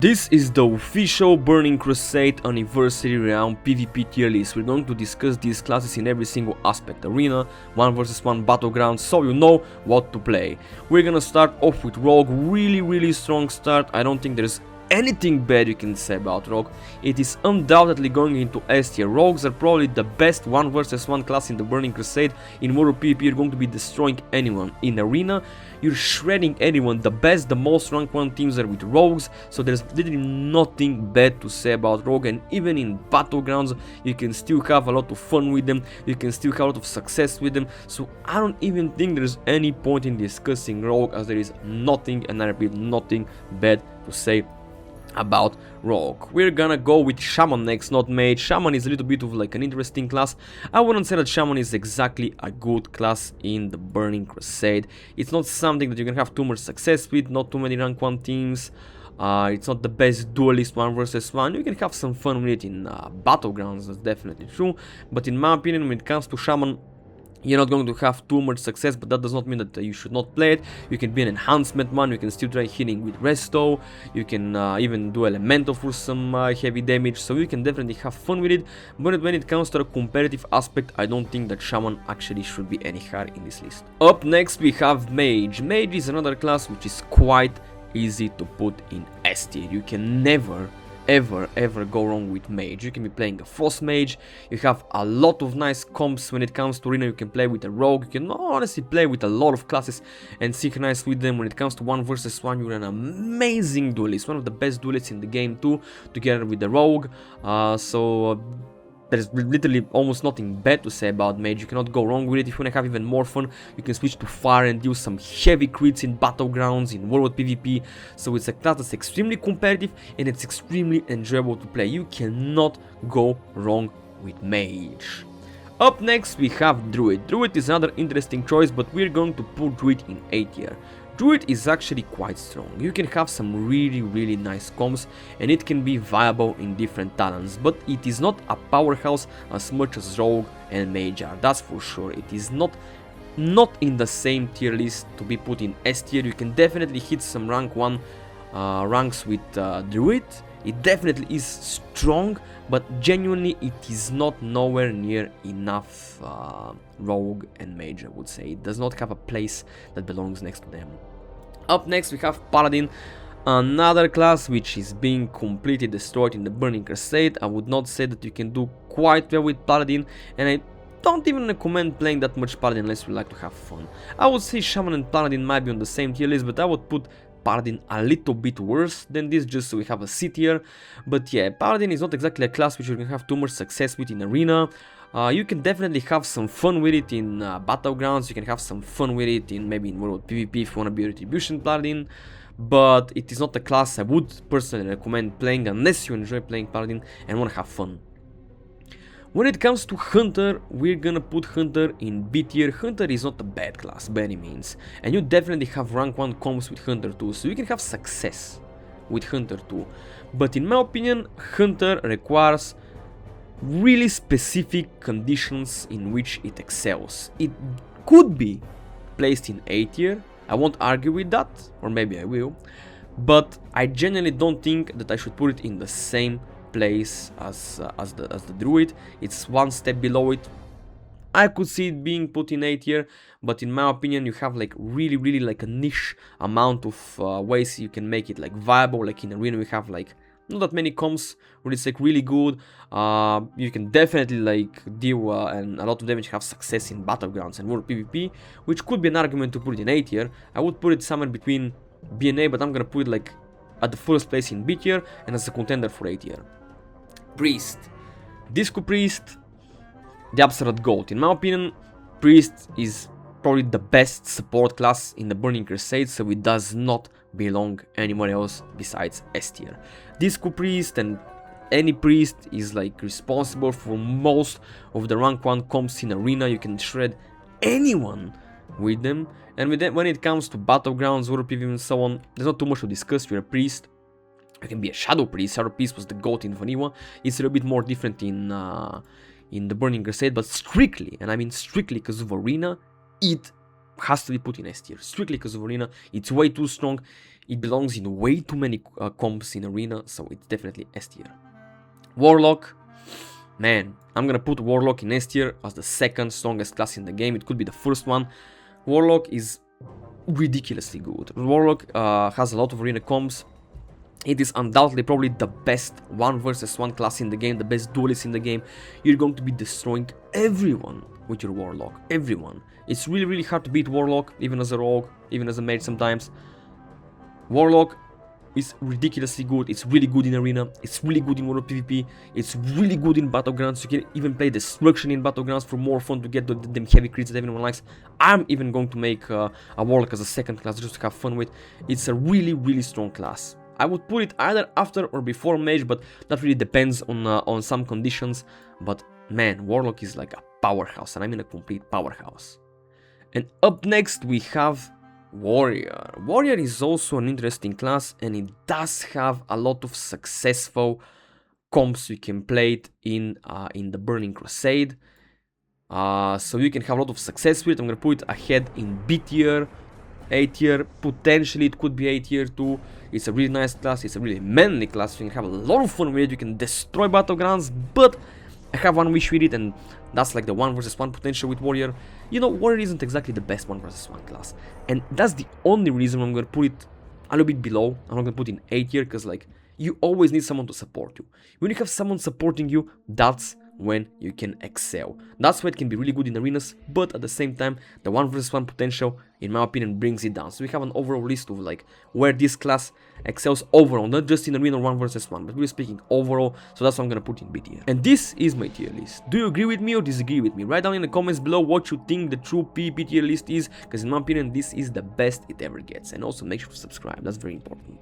This is the official Burning Crusade Anniversary Round PvP tier list. We're going to discuss these classes in every single aspect: arena, 1 vs 1 battleground, so you know what to play. We're gonna start off with Rogue. Really strong start. I don't think there's anything bad you can say about Rogue. It is undoubtedly going into S tier. Rogues are probably the best 1 vs 1 class in the Burning Crusade. In World PvP you're going to be destroying anyone. In arena you're shredding anyone. The best, the most rank 1 teams are with Rogues, so there's literally nothing bad to say about Rogue. And even in battlegrounds you can still have a lot of fun with them, you can still have a lot of success with them, so I don't even think there's any point in discussing Rogue, as there is nothing, and I repeat, nothing bad to say about Rogue. We're gonna go with Shaman next, not Mage. Shaman is a little bit of like an interesting class. I wouldn't say that Shaman is exactly a good class in the Burning Crusade. It's not something that you can have too much success with, not too many rank 1 teams. It's not the best duelist 1 vs 1. You can have some fun with it in battlegrounds, that's definitely true. But in my opinion, when it comes to Shaman, you're not going to have too much success, but that does not mean that you should not play it. You can be an enhancement man, you can still try hitting with resto, you can even do elemental for some heavy damage, so you can definitely have fun with it. But when it comes to the competitive aspect, I don't think that Shaman actually should be any higher in this list. Up next we have Mage. Mage is another class which is quite easy to put in S tier. You can never ever go wrong with Mage. You can be playing a Frost Mage, you have a lot of nice comps when it comes to arena. You can play with a Rogue, you can honestly play with a lot of classes and synchronize with them. When it comes to 1 vs 1, you're an amazing duelist, one of the best duelists in the game too, together with the Rogue. There's literally almost nothing bad to say about Mage. You cannot go wrong with it. If you want to have even more fun, you can switch to Fire and do some heavy crits in battlegrounds, in World PvP. So it's a class that's extremely competitive and it's extremely enjoyable to play. You cannot go wrong with Mage. Up next we have Druid. Druid is another interesting choice, but we're going to put Druid in A tier. Druid is actually quite strong. You can have some really nice combos and it can be viable in different talents, but it is not a powerhouse as much as Rogue and Mage are, that's for sure. It is not in the same tier list to be put in S tier. You can definitely hit some rank 1 ranks with Druid. It definitely is strong, but genuinely it is not nowhere near enough Rogue and Mage, I would say. It does not have a place that belongs next to them. Up next we have Paladin, another class which is being completely destroyed in the Burning Crusade. I would not say that you can do quite well with Paladin, and I don't even recommend playing that much Paladin unless you like to have fun. I would say Shaman and Paladin might be on the same tier list, but I would put Paladin a little bit worse than this, just so we have a C tier. But yeah, Paladin is not exactly a class which you can have too much success with in arena. You can definitely have some fun with it in battlegrounds, you can have some fun with it in maybe in World PvP if you want to be a retribution Paladin. But it is not a class I would personally recommend playing unless you enjoy playing Paladin and want to have fun. When it comes to Hunter, we're gonna put Hunter in B tier. Hunter is not a bad class by any means, and you definitely have rank 1 combos with Hunter too, so you can have success with Hunter too. But in my opinion, Hunter requires really specific conditions in which it excels. It could be placed in A tier, I won't argue with that, or maybe I will, but I genuinely don't think that I should put it in the same place as the Druid. It's one step below it. I could see it being put in A tier, but in my opinion you have like really like a niche amount of ways you can make it like viable. Like in arena we have like not that many comps where it's like really good. You can definitely like deal and a lot of damage, have success in battlegrounds and World PvP, which could be an argument to put it in A tier. I would put it somewhere between B and A, but I'm gonna put it like at the first place in B tier and as a contender for A tier. Priest. Disco Priest, the absolute GOAT. In my opinion, Priest is probably the best support class in the Burning Crusade, so it does not belong anywhere else besides S tier. Disco Priest and any Priest is like responsible for most of the rank 1 comps in arena. You can shred anyone with them, and with them, when it comes to battlegrounds, World PvP and so on, there's not too much to discuss. You're a Priest. You can be a Shadow Priest. Shadow Priest was the GOAT in Vanilla. It's a little bit more different in the Burning Crusade, but strictly, and I mean strictly because of arena, it has to be put in S tier, strictly because of Arena. It's way too strong, it belongs in way too many comps in Arena, so it's definitely S tier. Warlock, man, I'm gonna put Warlock in S tier as the second strongest class in the game. It could be the first one. Warlock is ridiculously good. Warlock has a lot of Arena comps. It is undoubtedly probably the best 1 versus 1 class in the game, the best duelist in the game. You're going to be destroying everyone with your Warlock, everyone. It's really, really hard to beat Warlock, even as a rogue, even as a mage sometimes. Warlock is ridiculously good. It's really good in Arena, it's really good in World PvP, it's really good in Battlegrounds. You can even play Destruction in Battlegrounds for more fun to get them heavy crits that everyone likes. I'm even going to make a Warlock as a second class just to have fun with. It's a really, really strong class. I would put it either after or before Mage, but that really depends on some conditions. But man, Warlock is like a powerhouse, and I mean a complete powerhouse. And up next we have Warrior. Warrior is also an interesting class, and it does have a lot of successful comps you can play it in the Burning Crusade. So you can have a lot of success with it. I'm gonna put it ahead in B tier, A tier, potentially it could be A tier too. It's a really nice class, it's a really manly class, you can have a lot of fun with it, you can destroy Battlegrounds, but I have one wish with it, and that's like the 1 versus 1 potential with Warrior. You know, Warrior isn't exactly the best 1 versus 1 class, and that's the only reason I'm gonna put it a little bit below. I'm not gonna put it in A tier, because like, you always need someone to support you. When you have someone supporting you, that's when you can excel. That's why it can be really good in arenas, but at the same time, the 1 versus 1 potential, in my opinion, brings it down. So we have an overall list of like where this class excels overall, not just in arena 1 versus 1, but we're speaking overall. So that's what I'm gonna put in B tier. And this is my tier list. Do you agree with me or disagree with me? Write down in the comments below what you think the true PvP tier list is, because in my opinion, this is the best it ever gets. And also make sure to subscribe, that's very important.